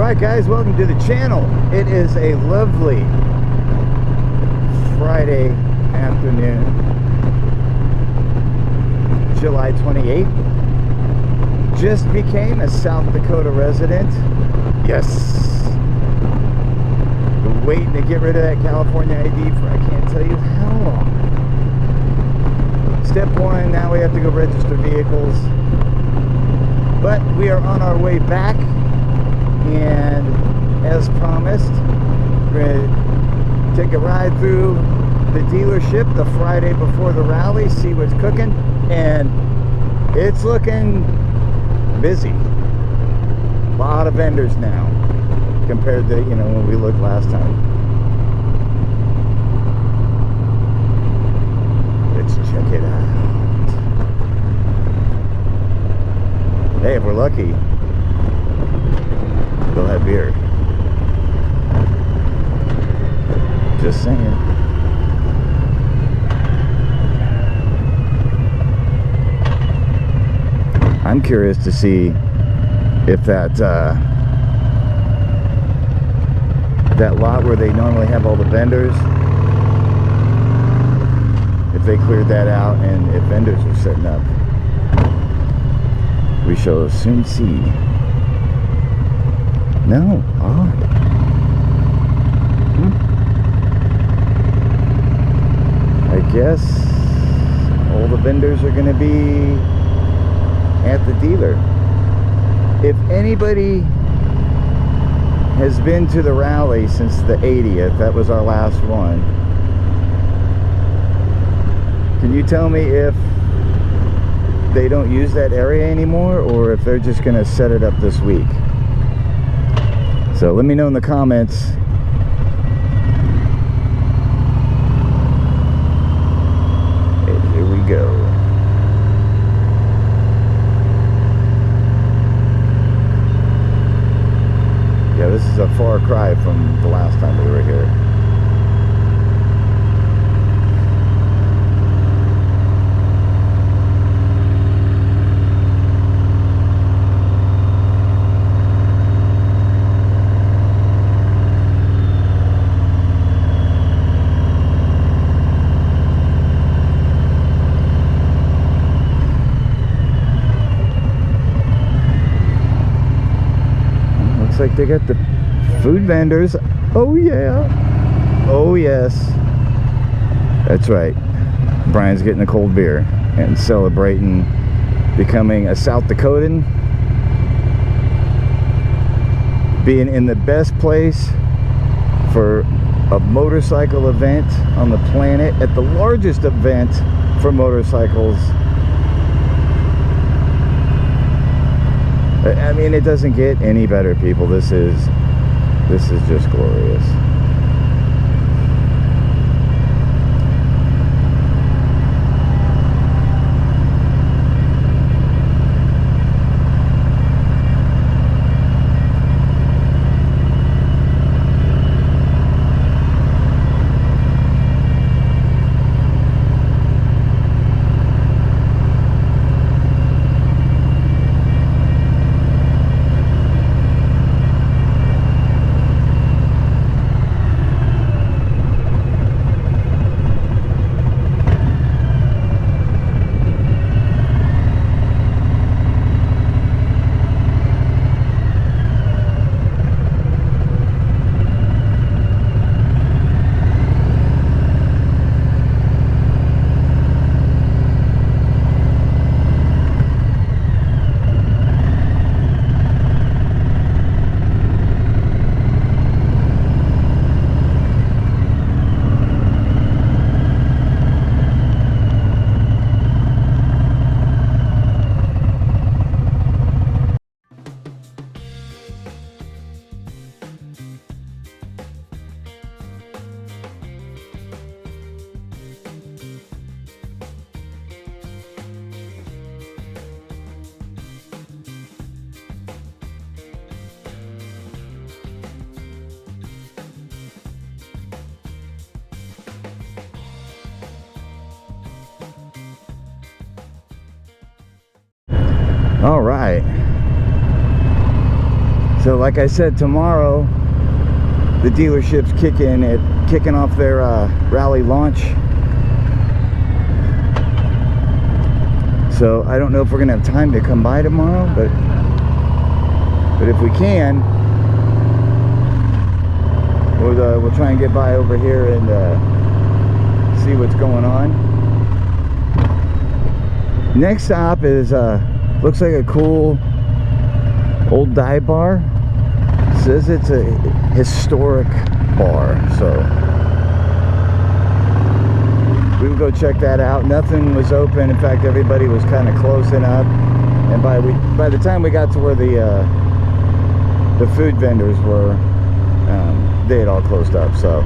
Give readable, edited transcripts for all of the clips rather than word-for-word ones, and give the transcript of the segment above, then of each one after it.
Alright guys, welcome to the channel. It is a lovely Friday afternoon, July 28th. Just became a South Dakota resident. Yes. Been waiting to get rid of that California ID for I can't tell you how long. Step one, now we have to go register vehicles. But we are on our way back. And as promised, we're going to take a ride through the dealership the Friday before the rally, see what's cooking, and it's looking busy. A lot of vendors now compared to, you know, when we looked last time. Let's check it out. Hey, if we're lucky, they'll have beer. Just saying. I'm curious to see if that lot where they normally have all the vendors, if they cleared that out and if vendors are setting up. We shall soon see. No. Oh. I guess all the vendors are going to be at the dealer. If anybody has been to the rally since the 80th, that was our last one. Can you tell me if they don't use that area anymore or if they're just going to set it up this week? So let me know in the comments. And here we go. Yeah, this is a far cry from the last time we were here. Like they got the food vendors. Oh yeah. Oh yes. That's right. Brian's getting a cold beer and celebrating becoming a South Dakotan, being in the best place for a motorcycle event on the planet, at the largest event for motorcycles. I mean, it doesn't get any better, people. This is just glorious. All right. So like I said, tomorrow the dealership's kicking off their rally launch. So I don't know if we're gonna have time to come by tomorrow, but if we can, we'll try and get by over here and see what's going on. Next stop is looks like a cool old dive bar. It says it's a historic bar, so we would go check that out. Nothing was open. In fact, everybody was kind of closing up, and by the time we got to where the food vendors were, they had all closed up, so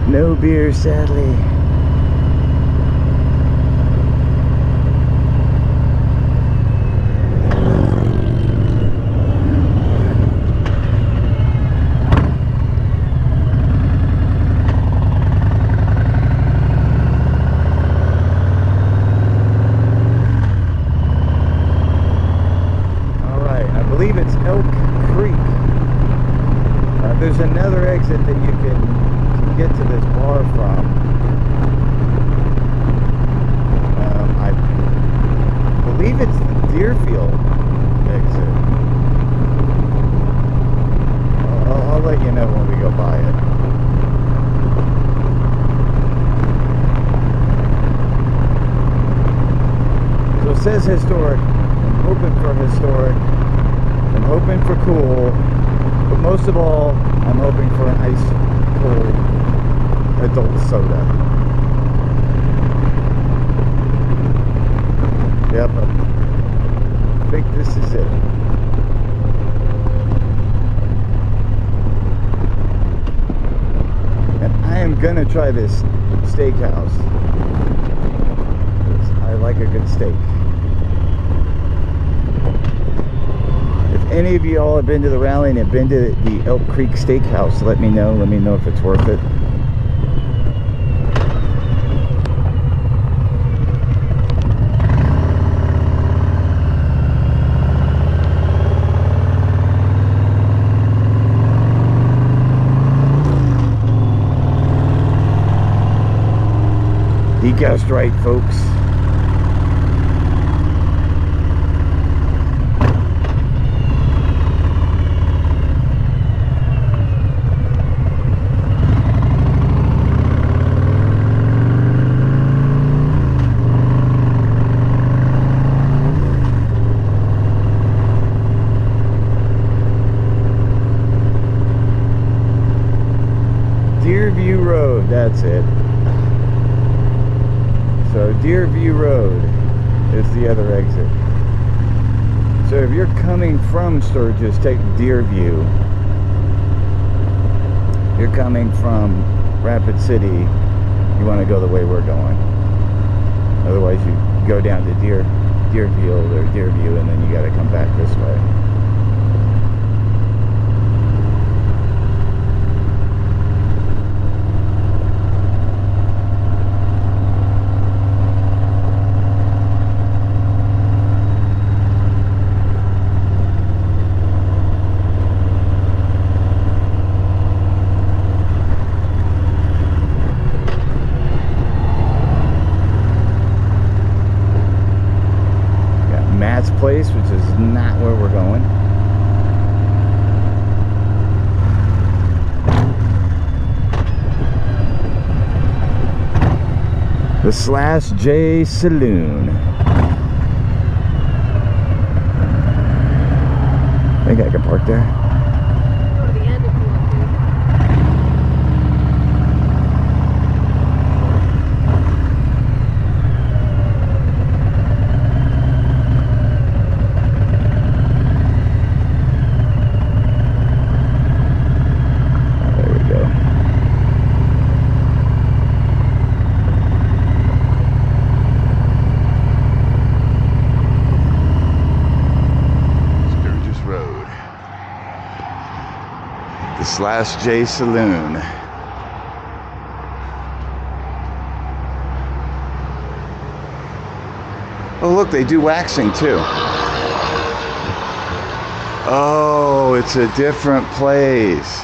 no beer, sadly. There's another exit that you can get to this bar from. I believe it's the Deerfield exit. I'll let you know when we go by it. So it says historic. I'm hoping for historic. I'm hoping for cool. But most of all, I'm hoping for an ice cold adult soda. Yep, I think this is it. And I am gonna try this steakhouse. I like a good steak. Any of you all have been to the rally and have been to the Elk Creek Steakhouse, let me know if it's worth it. You guessed right, folks. Deerview Road, that's it. So Deerview Road is the other exit. So if you're coming from Sturgis, take Deerview. If you're coming from Rapid City, you want to go the way we're going. Otherwise you go down to Deerfield or Deerview, and then you got to come back this way. Place, which is not where we're going. The Slash J Saloon. I think I can park there. Go to the end if you want to. Slash J Saloon. Oh look, they do waxing too. Oh, it's a different place.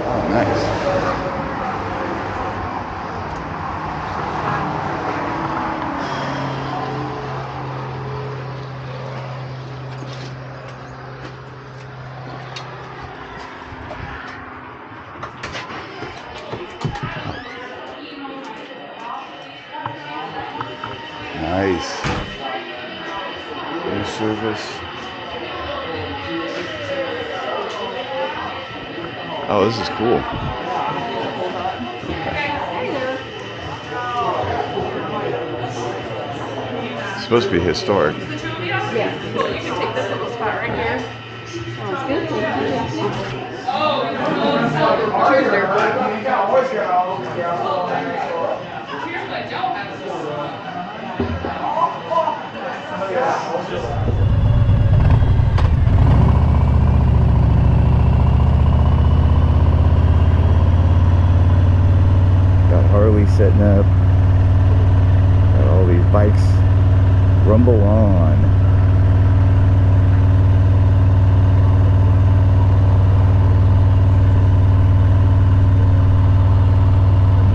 Oh, nice. Nice. Good service. Oh, this is cool. It's supposed to be historic. Yeah. Well, you can take this little spot right here. Sounds good. Cheers, Got Harley setting up. Got all these bikes. Rumble on.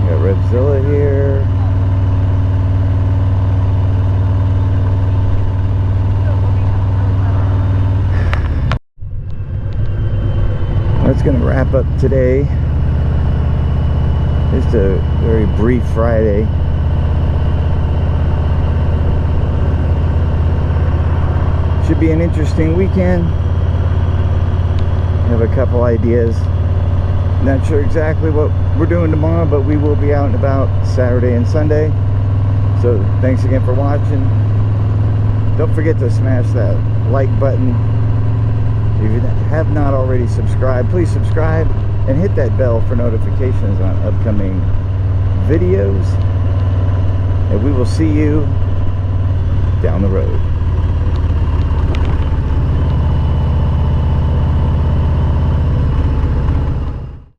We got Revzilla here. That's going to wrap up today. Just a very brief Friday. Should be an interesting weekend. Have a couple ideas. Not sure exactly what we're doing tomorrow, but we will be out and about Saturday and Sunday. So thanks again for watching. Don't forget to smash that like button. If you have not already subscribed, please subscribe and hit that bell for notifications on upcoming videos. And we will see you down the road.